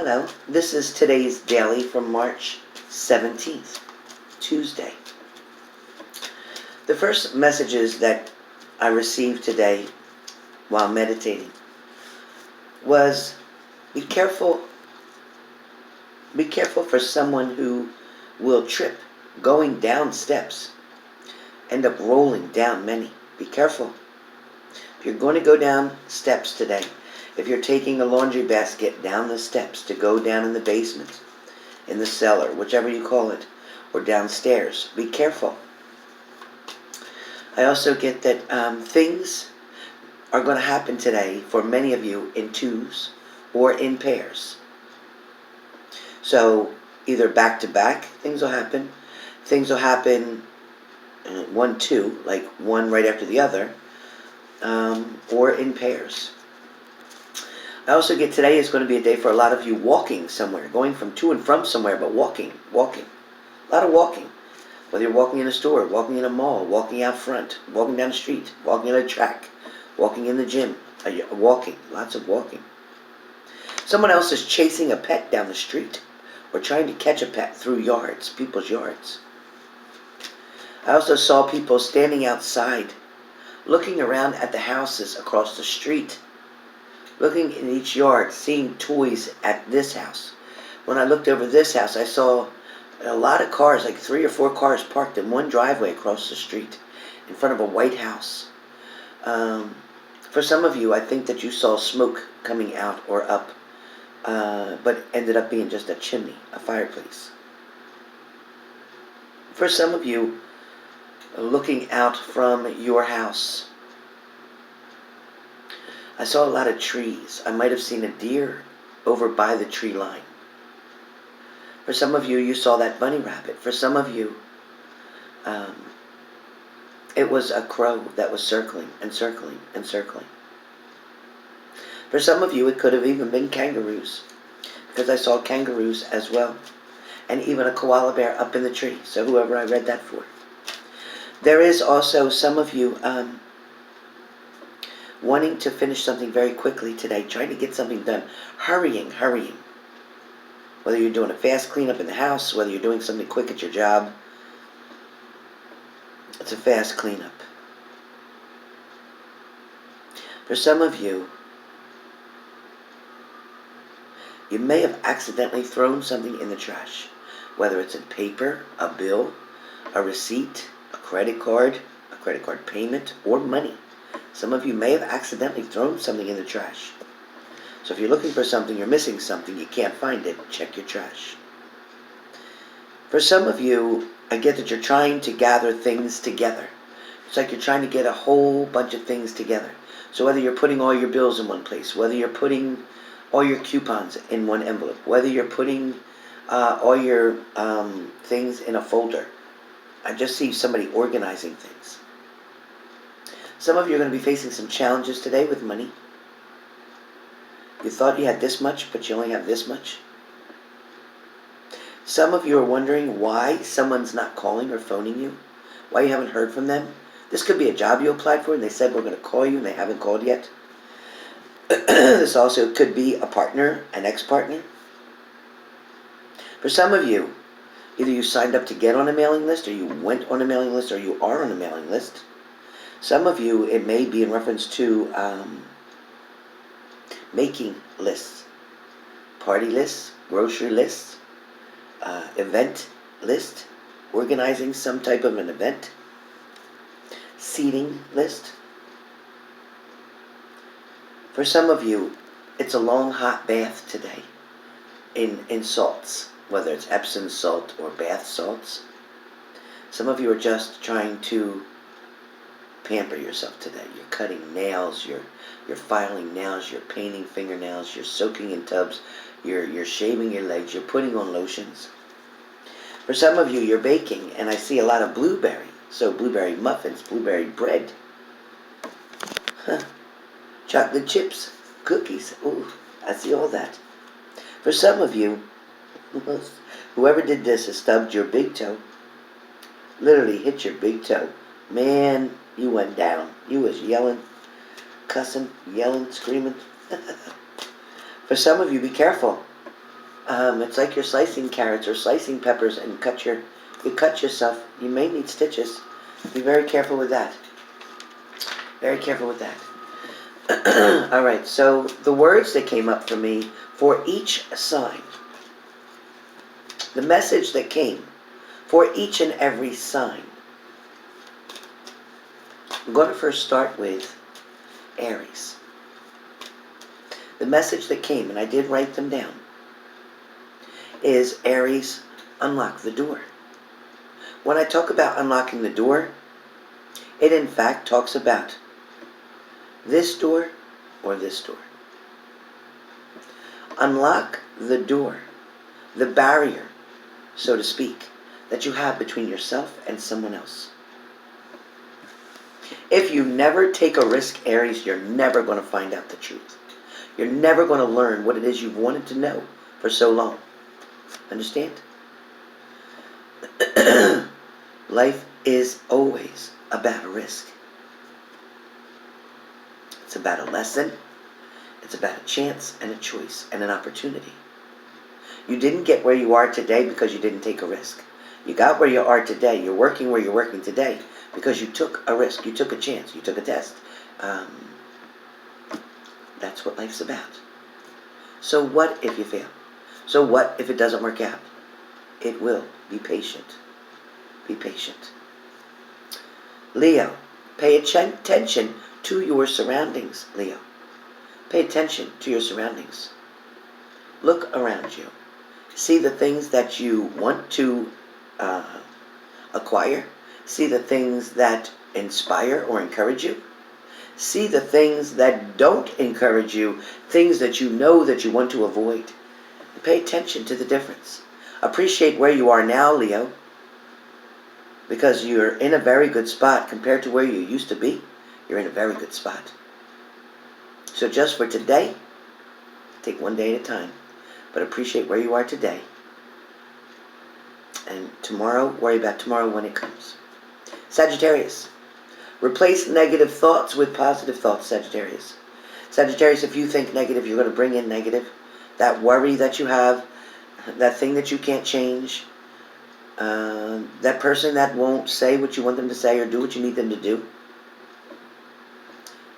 Hello, this is today's daily from March 17th, Tuesday. The first messages that I received today while meditating was be careful, be careful for someone who will trip going down steps, end up rolling down many. Be careful. If you're going to go down steps today, if you're taking a laundry basket down the steps to go down in the basement, in the cellar, whichever you call it, or downstairs, be careful. I also get that things are going to happen today for many of you in twos or in pairs. So either back to back things will happen. Things will happen 1, 2, like one right after the other, or in pairs. I also get today is going to be a day for a lot of you walking somewhere, going from to and from somewhere, but walking. A lot of walking. Whether you're walking in a store, walking in a mall, walking out front, walking down the street, walking on a track, walking in the gym, walking, lots of walking. Someone else is chasing a pet down the street or trying to catch a pet through yards, people's yards. I also saw people standing outside, looking around at the houses across the street, looking in each yard, seeing toys at this house. When I looked over this house, I saw a lot of cars, like 3 or 4 cars parked in one driveway across the street in front of a white house. For some of you, I think that you saw smoke coming out or up, but ended up being just a chimney, a fireplace. For some of you, looking out from your house, I saw a lot of trees. I might have seen a deer over by the tree line. For some of you, you saw that bunny rabbit. For some of you, it was a crow that was circling and circling and circling. For some of you, it could have even been kangaroos, because I saw kangaroos as well, and even a koala bear up in the tree, so whoever I read that for. There is also some of you wanting to finish something very quickly today, trying to get something done, hurrying. Whether you're doing a fast cleanup in the house, whether you're doing something quick at your job, it's a fast cleanup. For some of you, you may have accidentally thrown something in the trash, whether it's a paper, a bill, a receipt, a credit card payment, or money. Some of you may have accidentally thrown something in the trash. So if you're looking for something, you're missing something, you can't find it, check your trash. For some of you, I get that you're trying to gather things together. It's like you're trying to get a whole bunch of things together. So whether you're putting all your bills in one place, whether you're putting all your coupons in one envelope, whether you're putting all your things in a folder, I just see somebody organizing things. Some of you are going to be facing some challenges today with money. You thought you had this much, but you only have this much. Some of you are wondering why someone's not calling or phoning you, why you haven't heard from them. This could be a job you applied for and they said we're going to call you and they haven't called yet. This also could be a partner, an ex-partner. For some of you, either you signed up to get on a mailing list, or you went on a mailing list, or you are on a mailing list. Some of you, it may be in reference to making lists, party lists, grocery lists, event list, organizing some type of an event, seating list. For some of you, it's a long hot bath today in salts, whether it's Epsom salt or bath salts. Some of you are just trying to pamper yourself today. You're cutting nails, you're filing nails, you're painting fingernails, you're soaking in tubs, you're shaving your legs, you're putting on lotions. For some of you, you're baking, and I see a lot of blueberry. So blueberry muffins, blueberry bread, chocolate chips, cookies. Ooh, I see all that. For some of you, whoever did this has stubbed your big toe. Literally hit your big toe. Man, you went down. You was yelling, cussing, yelling, screaming. For some of you, be careful. It's like you're slicing carrots or slicing peppers and you cut yourself. You may need stitches. Be very careful with that. Very careful with that. All right, so the words that came up for me for each sign, the message that came for each and every sign. I'm going to first start with Aries. The message that came, and I did write them down, is Aries, unlock the door. When I talk about unlocking the door, it in fact talks about this door or this door. Unlock the door, the barrier, so to speak, that you have between yourself and someone else. If you never take a risk, Aries, you're never going to find out the truth. You're never going to learn what it is you've wanted to know for so long. Understand? Life is always about a risk. It's about a lesson. It's about a chance and a choice and an opportunity. You didn't get where you are today because you didn't take a risk. You got where you are today. You're working where you're working today because you took a risk. You took a chance. You took a test. That's what life's about. So what if you fail? So what if it doesn't work out? It will. Be patient. Be patient. Leo, pay attention to your surroundings, Leo. Pay attention to your surroundings. Look around you. See the things that you want to acquire. See the things that inspire or encourage you. See the things that don't encourage you, things that you know that you want to avoid. Pay attention to the difference. Appreciate where you are now, Leo, because you're in a very good spot compared to where you used to be. You're in a very good spot. So just for today, take one day at a time, but appreciate where you are today. And tomorrow, worry about tomorrow when it comes. Sagittarius, replace negative thoughts with positive thoughts, Sagittarius. Sagittarius, if you think negative, you're going to bring in negative. That worry that you have, that thing that you can't change, that person that won't say what you want them to say or do what you need them to do.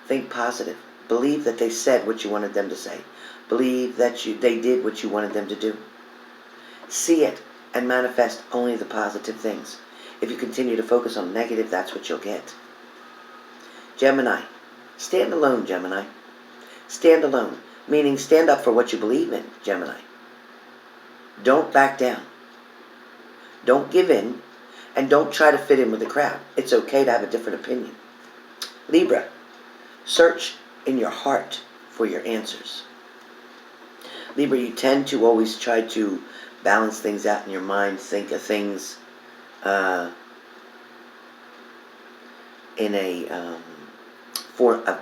Think positive. Believe that they said what you wanted them to say. Believe that they did what you wanted them to do. See it and manifest only the positive things. If you continue to focus on negative, that's what you'll get. Gemini, stand alone, Gemini. Stand alone, meaning stand up for what you believe in, Gemini. Don't back down. Don't give in, and don't try to fit in with the crowd. It's okay to have a different opinion. Libra, search in your heart for your answers. Libra, you tend to always try to balance things out in your mind, think of things in a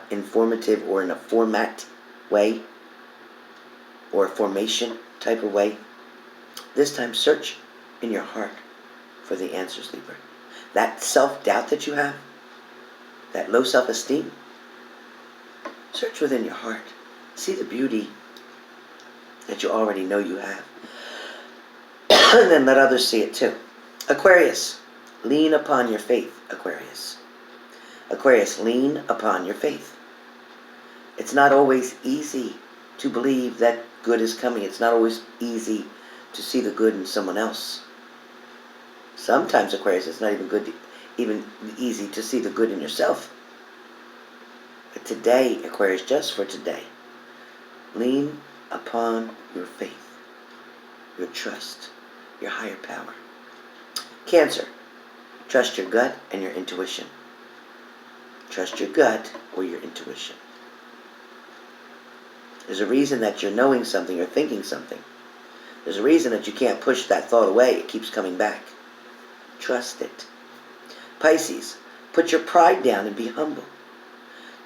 informative or in a format way or a formation type of way. This time, search in your heart for the answers, Libra. That self-doubt that you have, that low self-esteem, search within your heart. See the beauty that you already know you have. And then let others see it too. Aquarius, lean upon your faith, Aquarius. Aquarius, lean upon your faith. It's not always easy to believe that good is coming. It's not always easy to see the good in someone else. Sometimes, Aquarius, it's not even easy to see the good in yourself. But today, Aquarius, just for today, lean upon your faith, your trust, your higher power. Cancer, trust your gut and your intuition. Trust your gut or your intuition. There's a reason that you're knowing something or thinking something. There's a reason that you can't push that thought away. It keeps coming back. Trust it. Pisces, put your pride down and be humble.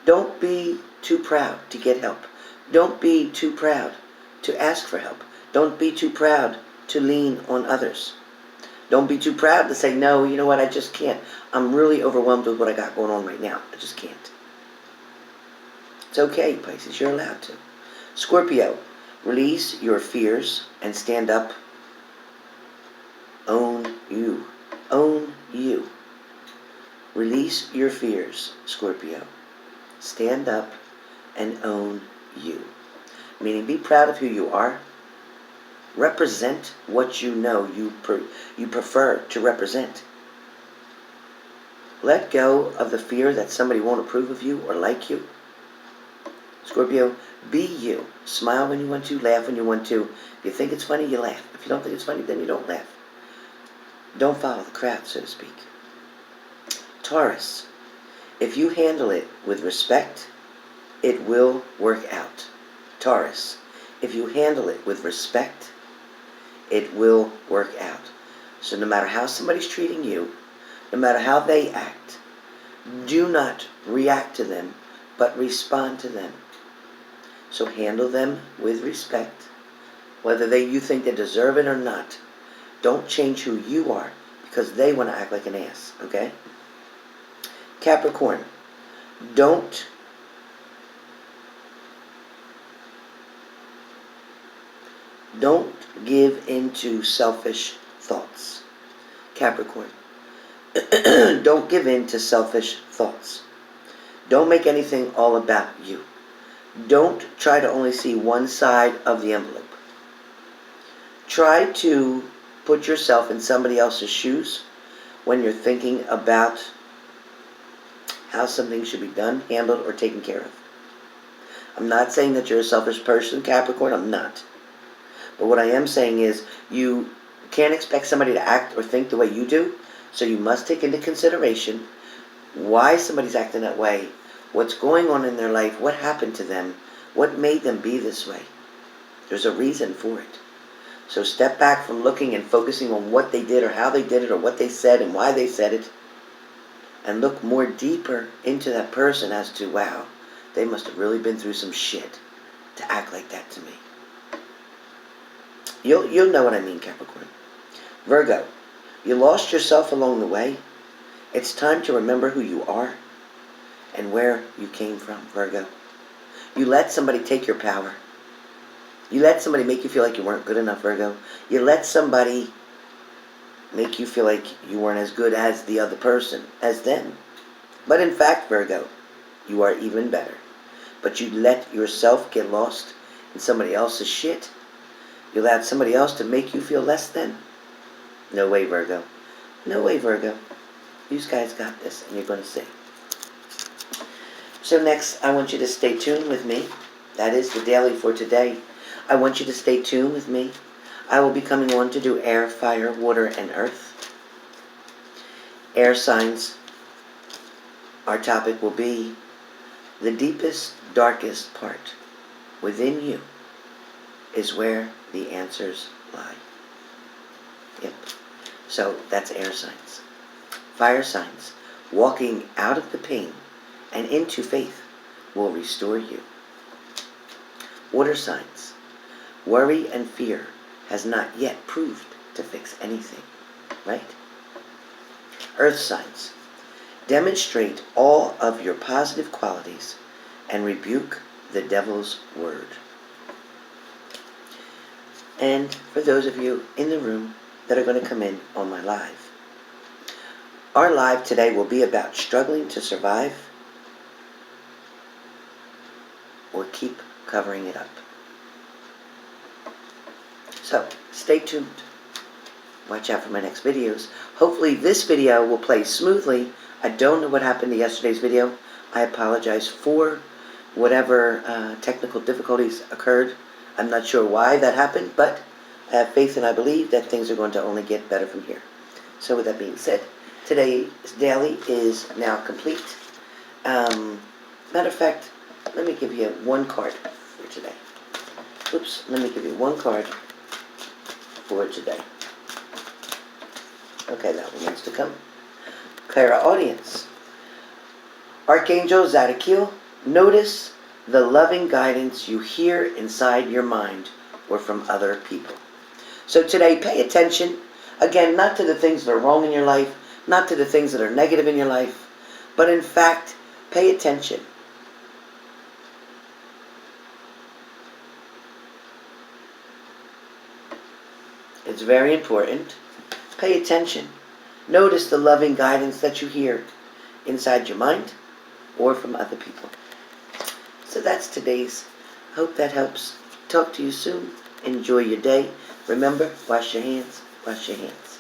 Don't be too proud to get help. Don't be too proud to ask for help. Don't be too proud to lean on others. Don't be too proud to say, no, you know what, I just can't. I'm really overwhelmed with what I got going on right now. I just can't. It's okay, Pisces, you're allowed to. Scorpio, Release your fears and stand up. Own you. Own you. Release your fears, Scorpio. Stand up and own you. Meaning be proud of who you are. Represent what you know you prefer to represent. Let go of the fear that somebody won't approve of you or like you. Scorpio, be you. Smile when you want to, laugh when you want to. If you think it's funny, you laugh. If you don't think it's funny, then you don't laugh. Don't follow the crowd, so to speak. Taurus, if you handle it with respect, it will work out. Taurus, if you handle it with respect, it will work out. So no matter how somebody's treating you, no matter how they act, do not react to them, but respond to them. So handle them with respect, whether you think they deserve it or not. Don't change who you are because they want to act like an ass, okay? Capricorn, don't give into selfish thoughts. Capricorn, don't give in to selfish thoughts. Don't make anything all about you. Don't try to only see one side of the envelope. Try to put yourself in somebody else's shoes when you're thinking about how something should be done, handled, or taken care of. I'm not saying that you're a selfish person, Capricorn. I'm not. But what I am saying is you can't expect somebody to act or think the way you do, so you must take into consideration why somebody's acting that way, what's going on in their life, what happened to them, what made them be this way. There's a reason for it. So step back from looking and focusing on what they did or how they did it or what they said and why they said it, and look more deeper into that person as to, wow, they must have really been through some shit to act like that to me. You'll know what I mean, Capricorn. Virgo, you lost yourself along the way. It's time to remember who you are and where you came from, Virgo. You let somebody take your power. You let somebody make you feel like you weren't good enough, Virgo. You let somebody make you feel like you weren't as good as the other person, as them. But in fact, Virgo, you are even better. But you let yourself get lost in somebody else's shit. You allowed somebody else to make you feel less than. No way, Virgo. No way, Virgo. You guys got this, and you're going to see. So next, I want you to stay tuned with me. That is the daily for today. I want you to stay tuned with me. I will be coming on to do air, fire, water, and earth. Air signs. Our topic will be the deepest, darkest part within you is where the answers lie. Yep. So that's air signs. Fire signs. Walking out of the pain and into faith will restore you. Water signs. Worry and fear has not yet proved to fix anything. Right? Earth signs. Demonstrate all of your positive qualities and rebuke the devil's word. And for those of you in the room that are going to come in on my live, our live today will be about struggling to survive or keep covering it up. So stay tuned. Watch out for my next videos. Hopefully this video will play smoothly. I don't know what happened to yesterday's video. I apologize for whatever technical difficulties occurred. I'm not sure why that happened, but I have faith and I believe that things are going to only get better from here. So with that being said, today's daily is now complete. Matter of fact, let me give you one card for today. Oops, let me give you one card for today. Okay, that one wants to come. Clairaudience. Archangel Zadkiel, notice the loving guidance you hear inside your mind or from other people. So today, pay attention, again, not to the things that are wrong in your life, not to the things that are negative in your life, but in fact, pay attention It's very important. Pay attention. Notice the loving guidance that you hear inside your mind or from other people. So that's today's. Hope that helps. Talk to you soon. Enjoy your day. Remember, wash your hands. Wash your hands.